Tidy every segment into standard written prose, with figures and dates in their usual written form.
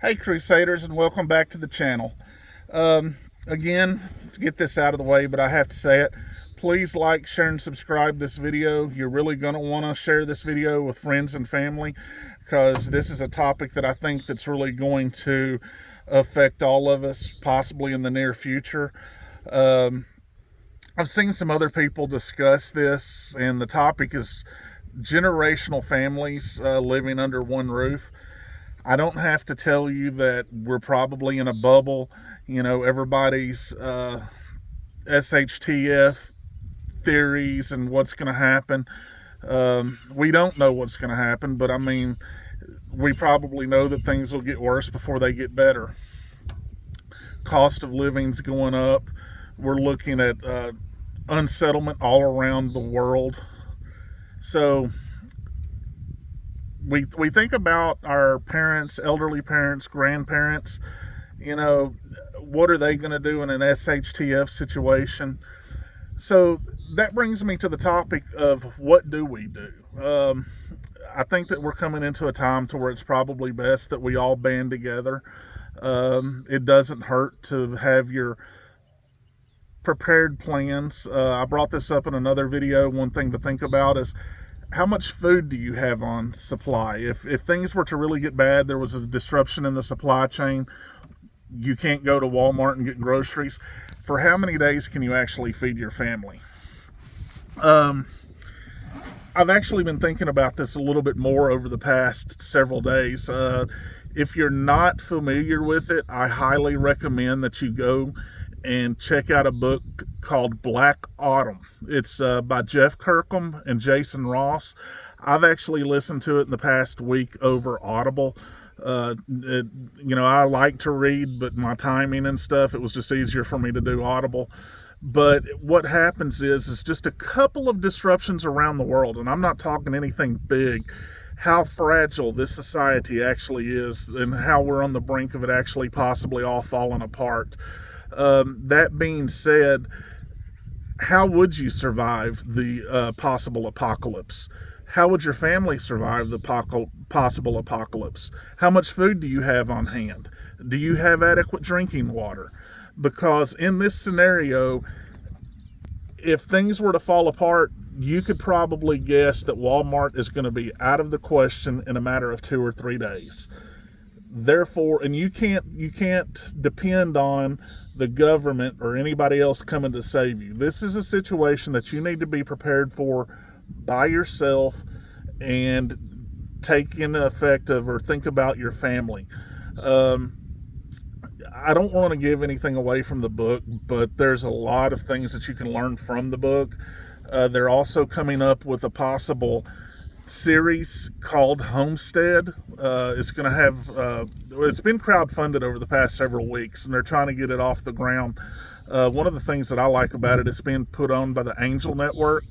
Hey Crusaders, and welcome back to the channel. Again, to get this out of the way, but I have to say it, please like, share, and subscribe this video. You're really going to want to share this video with friends and family, because this is a topic that I think that's really going to affect all of us, possibly in the near future. I've seen some other people discuss this, and the topic is generational families living under one roof. I don't have to tell you that we're probably in a bubble. You know, everybody's SHTF theories and what's going to happen. We don't know what's going to happen, but I mean, we probably know that things will get worse before they get better. Cost of living's going up. We're looking at unsettlement all around the world. So we think about our parents, elderly parents, grandparents. You know, what are they going to do in an SHTF situation? So that brings me to the topic of what do we do? I think that we're coming into a time to where it's probably best that we all band together. It doesn't hurt to have your prepared plans. I brought this up in another video. One thing to think about is, how much food do you have on supply? If things were to really get bad, there was a disruption in the supply chain, you can't go to Walmart and get groceries, for how many days can you actually feed your family? I've actually been thinking about this a little bit more over the past several days. If you're not familiar with it, I highly recommend that you go and check out a book called Black Autumn. It's by Jeff Kirkham and Jason Ross. I've actually listened to it in the past week over Audible. I like to read, but my timing and stuff, it was just easier for me to do Audible. But what happens is just a couple of disruptions around the world, and I'm not talking anything big, how fragile this society actually is and how we're on the brink of it actually possibly all falling apart. That being said, how would you survive the possible apocalypse? How would your family survive the possible apocalypse? How much food do you have on hand? Do you have adequate drinking water? Because in this scenario, if things were to fall apart, you could probably guess that Walmart is going to be out of the question in a matter of 2 or 3 days. Therefore, and you can't depend on the government or anybody else coming to save you. This is a situation that you need to be prepared for by yourself and take into effect of or think about your family. I don't want to give anything away from the book, but there's a lot of things that you can learn from the book. They're also coming up with a possible series called Homestead. It's going to have it's been crowdfunded over the past several weeks, and they're trying to get it off the ground. One of the things that I like about it, it's being put on by the Angel Network,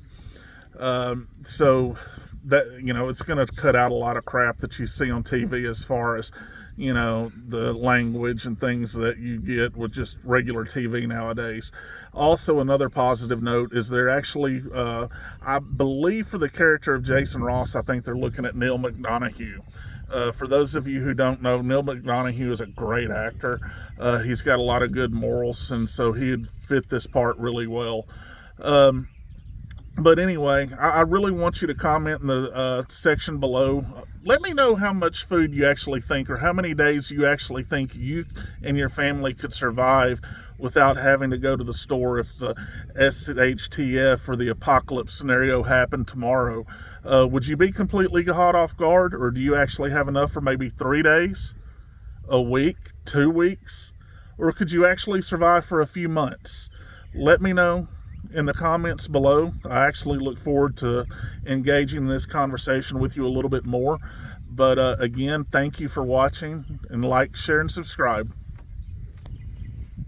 so that, you know, it's going to cut out a lot of crap that you see on TV as far as, you know, the language and things that you get with just regular TV nowadays. Also, another positive note is they're actually, I believe for the character of Jason Ross, I think they're looking at Neil McDonough. For those of you who don't know, Neil McDonough is a great actor. He's got a lot of good morals, and so he'd fit this part really well. But anyway, I really want you to comment in the section below. Let me know how much food you actually think, or how many days you actually think you and your family could survive without having to go to the store if the SHTF or the apocalypse scenario happened tomorrow. Would you be completely caught off guard, or do you actually have enough for maybe 3 days, a week, 2 weeks? Or could you actually survive for a few months? Let me know in the comments below. I actually look forward to engaging in this conversation with you a little bit more. But again, thank you for watching, and like, share, and subscribe.